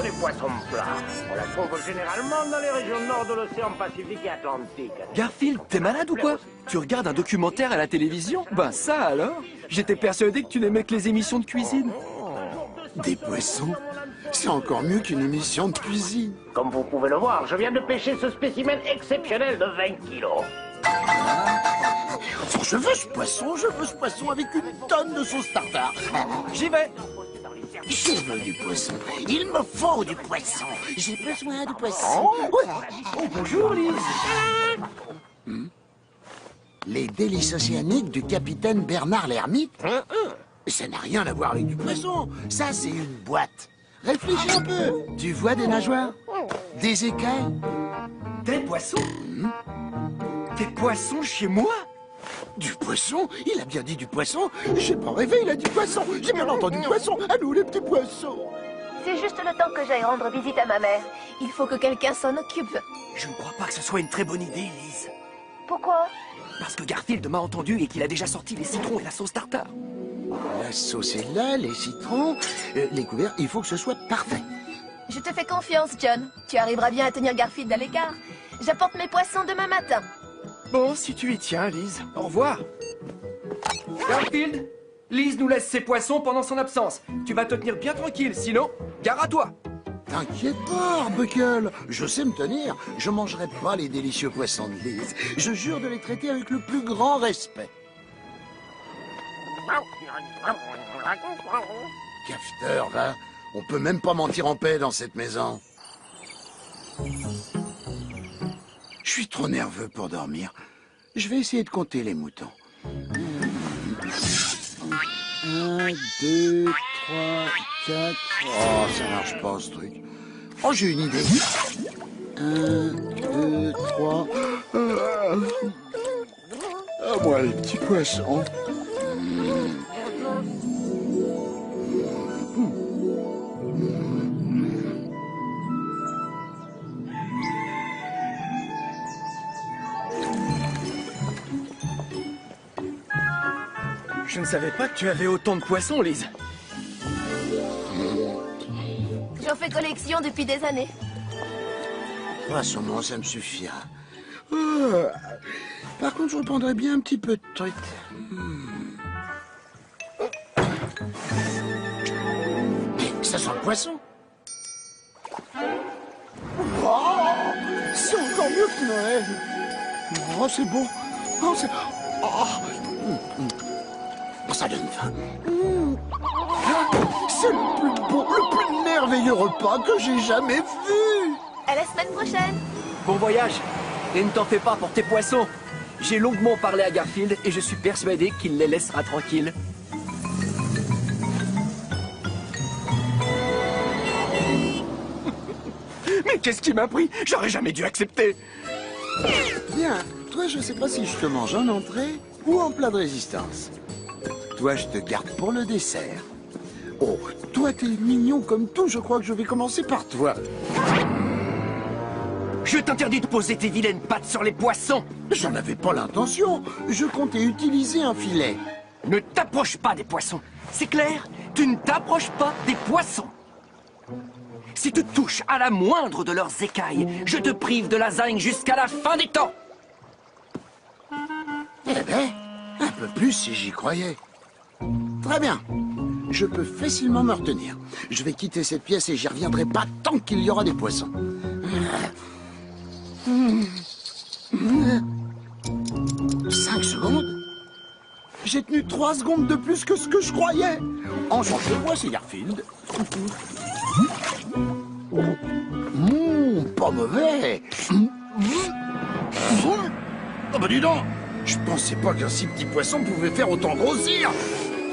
les poissons plats. On la trouve généralement dans les régions nord de l'océan Pacifique et Atlantique. Garfield, t'es malade ou quoi? Tu regardes un documentaire à la télévision? Ben ça alors? J'étais persuadé que tu n'aimais que les émissions de cuisine. Des poissons? C'est encore mieux qu'une émission de cuisine. Comme vous pouvez le voir, je viens de pêcher ce spécimen exceptionnel de 20 kilos. Je veux ce poisson avec une tonne de sauce tartare. J'y vais! Je veux du poisson. Il me faut du poisson. J'ai besoin de poisson. Oh, bonjour, Lise! Les délices océaniques du capitaine Bernard l'Ermite? Ça n'a rien à voir avec du poisson. Ça, c'est une boîte. Réfléchis un peu. Tu vois des nageoires? Des écailles? Des poissons? Des poissons chez moi? Du poisson? Il a bien dit du poisson. J'ai pas rêvé, il a dit poisson. J'ai bien entendu poisson. À nous, les petits poissons. C'est juste le temps que j'aille rendre visite à ma mère. Il faut que quelqu'un s'en occupe. Je ne crois pas que ce soit une très bonne idée, Lise. Pourquoi? Parce que Garfield m'a entendu et qu'il a déjà sorti les citrons et la sauce tartare. La sauce est là, les citrons, les couverts, il faut que ce soit parfait. Je te fais confiance, John. Tu arriveras bien à tenir Garfield à l'écart. J'apporte mes poissons demain matin. Bon, si tu y tiens, Lise. Au revoir. Garfield, Lise nous laisse ses poissons pendant son absence. Tu vas te tenir bien tranquille, sinon, gare à toi. T'inquiète pas, Arbuckle. Je sais me tenir. Je mangerai pas les délicieux poissons de Lise. Je jure de les traiter avec le plus grand respect. Cafeteur, va. On peut même pas mentir en paix dans cette maison. Je suis trop nerveux pour dormir. Je vais essayer de compter les moutons. 1, 2, 3, 4... Oh, ça marche pas, ce truc. Oh, j'ai une idée. 1, 2, 3... À moi, les petits poissons. Je ne savais pas que tu avais autant de poissons, Lise. J'en fais collection depuis des années. Poisson, ça me suffira. Par contre, je reprendrais bien un petit peu de truc. Mais ça sent le poisson. Oh, c'est encore mieux que Noël. Oh, c'est beau. Oh, c'est... Oh. Ça donne faim. C'est le plus beau, le plus merveilleux repas que j'ai jamais vu. À la semaine prochaine. Bon voyage. Et ne t'en fais pas pour tes poissons. J'ai longuement parlé à Garfield et je suis persuadé qu'il les laissera tranquilles. Mais qu'est-ce qui m'a pris? J'aurais jamais dû accepter. Bien, toi, je sais pas si je te mange en entrée ou en plat de résistance. Toi, je te garde pour le dessert. Oh, toi, t'es mignon comme tout. Je crois que je vais commencer par toi. Je t'interdis de poser tes vilaines pattes sur les poissons. J'en avais pas l'intention. Je comptais utiliser un filet. Ne t'approche pas des poissons. C'est clair? Tu ne t'approches pas des poissons. Si tu touches à la moindre de leurs écailles, je te prive de lasagne jusqu'à la fin des temps. Eh ben, un peu plus si j'y croyais. Très bien. Je peux facilement me retenir. Je vais quitter cette pièce et j'y reviendrai pas tant qu'il y aura des poissons. 5 secondes? J'ai tenu 3 secondes de plus que ce que je croyais. Enchanté-moi, c'est Garfield. Pas mauvais. Oh bah dis donc, je pensais pas qu'un si petit poisson pouvait faire autant grossir.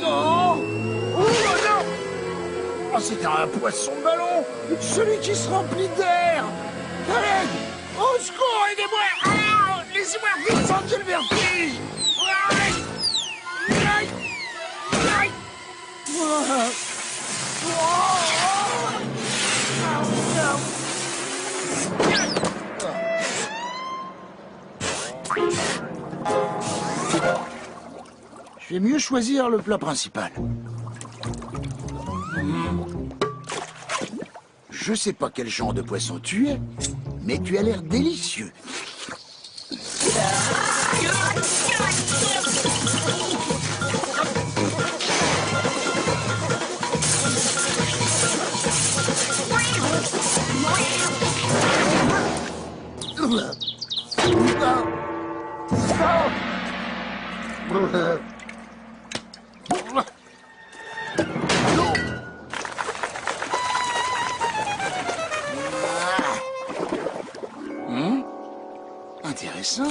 Oh, oh non. Oh, c'était un poisson ballon, celui qui se remplit d'air. Allez, au secours, aidez-moi. Ah, laissez-moi descendre, j'ai le vertige. Aïe. Aïe. Je vais mieux choisir le plat principal. Je sais pas quel genre de poisson tu es, mais tu as l'air délicieux. Intéressant.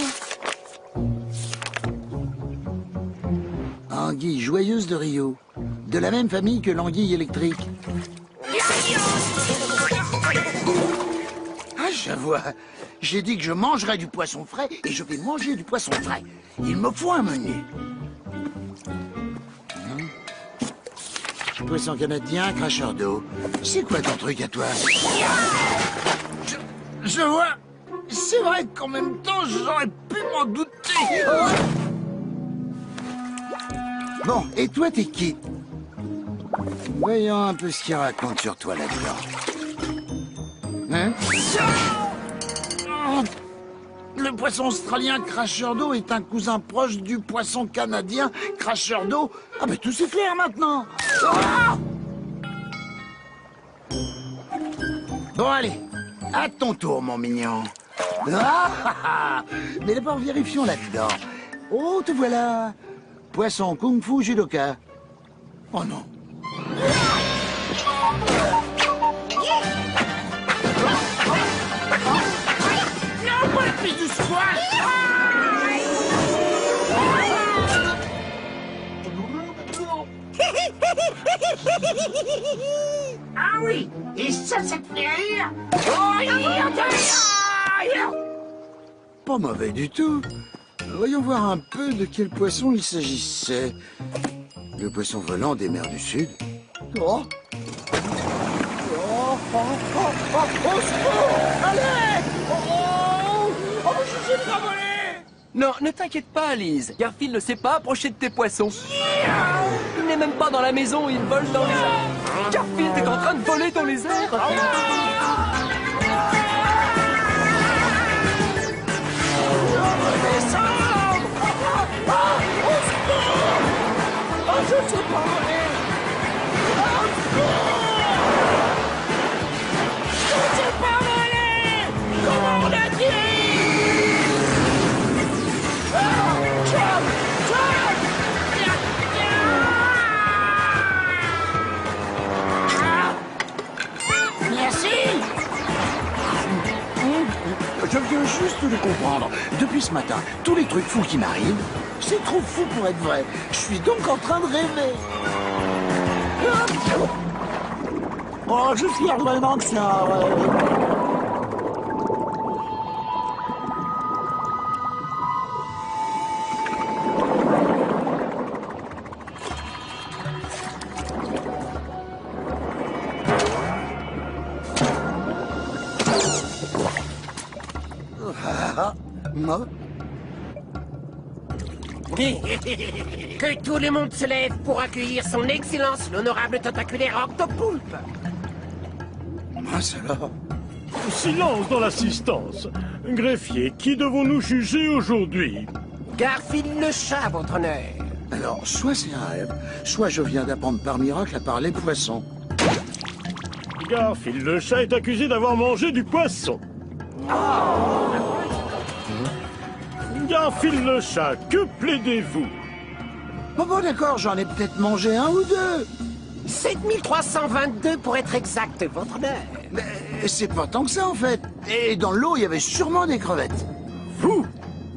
Anguille joyeuse de Rio. De la même famille que l'anguille électrique. Ah, je vois. J'ai dit que je mangerais du poisson frais et je vais manger du poisson frais. Il me faut un menu. Poisson canadien, cracheur d'eau. C'est quoi ton truc à toi? Je vois. C'est vrai qu'en même temps, j'aurais pu m'en douter. Bon, et toi, t'es qui? Voyons un peu ce qu'il raconte sur toi là-dedans. Hein? Le poisson australien cracheur d'eau est un cousin proche du poisson canadien cracheur d'eau. Ah ben tout c'est clair maintenant. Ah! Bon allez, à ton tour mon mignon. Mais d'abord vérifions là-dedans. Oh te voilà. Poisson kung-fu judoka. Oh non. Du squash. Ah oui, et ça te fait rire? Pas mauvais du tout. Voyons voir un peu de quel poisson il s'agissait. Le poisson volant des mers du Sud. Oh. Au secours! Allez! Je sais pas voler! Non, ne t'inquiète pas, Lise. Garfield ne sait pas approcher de tes poissons. Il n'est même pas dans la maison, il vole dans les airs. Garfield est en train de voler dans les airs. Je sais pas voler! Je sais pas voler! Comment on a dit? Merci! Je viens juste de comprendre. Depuis ce matin, tous les trucs fous qui m'arrivent, c'est trop fou pour être vrai. Je suis donc en train de rêver. Oh, je suis vraiment que c'est un rêve. Moi? Que tout le monde se lève pour accueillir son excellence, l'honorable tentaculaire octopoulpe. Mince alors. Silence dans l'assistance. Greffier, qui devons-nous juger aujourd'hui? Garfield le chat, votre honneur. Alors, soit c'est un rêve, soit je viens d'apprendre par miracle à parler poisson. Garfield le chat est accusé d'avoir mangé du poisson. Garfield le chat, que plaidez-vous? Bon, d'accord, j'en ai peut-être mangé un ou deux. 7322 pour être exact, votre honneur. Mais c'est pas tant que ça, en fait. Et dans l'eau, il y avait sûrement des crevettes. Vous?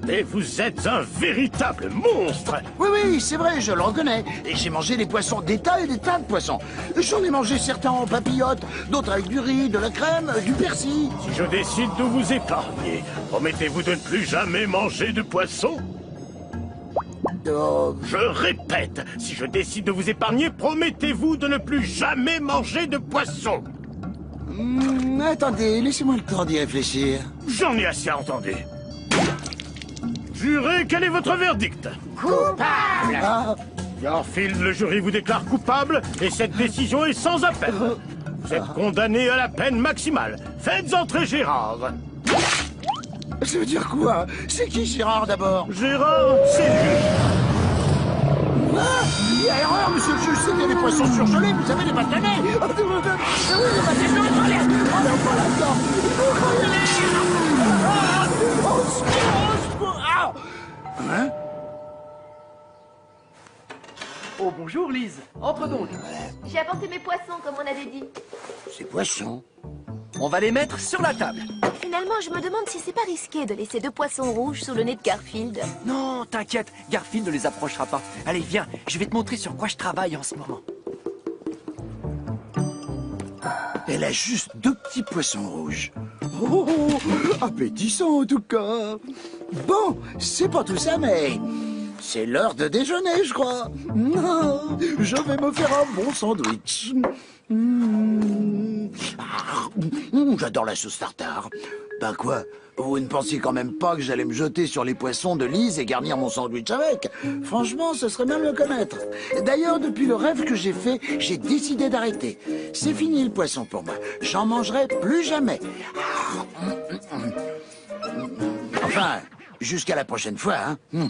Mais vous êtes un véritable monstre! Oui, c'est vrai, je le reconnais. Et j'ai mangé des poissons, des tas et des tas de poissons. J'en ai mangé certains en papillote, d'autres avec du riz, de la crème, du persil. Si je décide de vous épargner, promettez-vous de ne plus jamais manger de poisson? Oh, Je répète, si je décide de vous épargner, promettez-vous de ne plus jamais manger de poisson? attendez, laissez-moi le temps d'y réfléchir. J'en ai assez entendu. Jurez, quel est votre verdict? Coupable! Ah, Garfield, le jury vous déclare coupable et cette décision est sans appel. Vous êtes condamné à la peine maximale. Faites entrer Gérard. Ça veut dire quoi? C'est qui Gérard d'abord? Gérard, c'est lui. Ah, il y a erreur, monsieur le juge, c'était des poissons surgelés, vous savez, les bâtonnets. Oui, les bâtonnets, pas là-dedans. Hein? Oh, bonjour, Lise. Entre donc. J'ai apporté mes poissons, comme on avait dit. Ces poissons? On va les mettre sur la table. Finalement, je me demande si c'est pas risqué de laisser 2 poissons rouges sous le nez de Garfield. Non, t'inquiète, Garfield ne les approchera pas. Allez, viens, je vais te montrer sur quoi je travaille en ce moment. Elle a juste 2 petits poissons rouges. Oh, appétissant en tout cas. Bon, c'est pas tout ça, mais c'est l'heure de déjeuner, je crois. Je vais me faire un bon sandwich. J'adore la sauce tartare. Ben quoi? Vous ne pensiez quand même pas que j'allais me jeter sur les poissons de Lise et garnir mon sandwich avec? Franchement, ce serait même le connaître. D'ailleurs, depuis le rêve que j'ai fait, j'ai décidé d'arrêter. C'est fini le poisson pour moi. J'en mangerai plus jamais. Enfin, jusqu'à la prochaine fois, hein.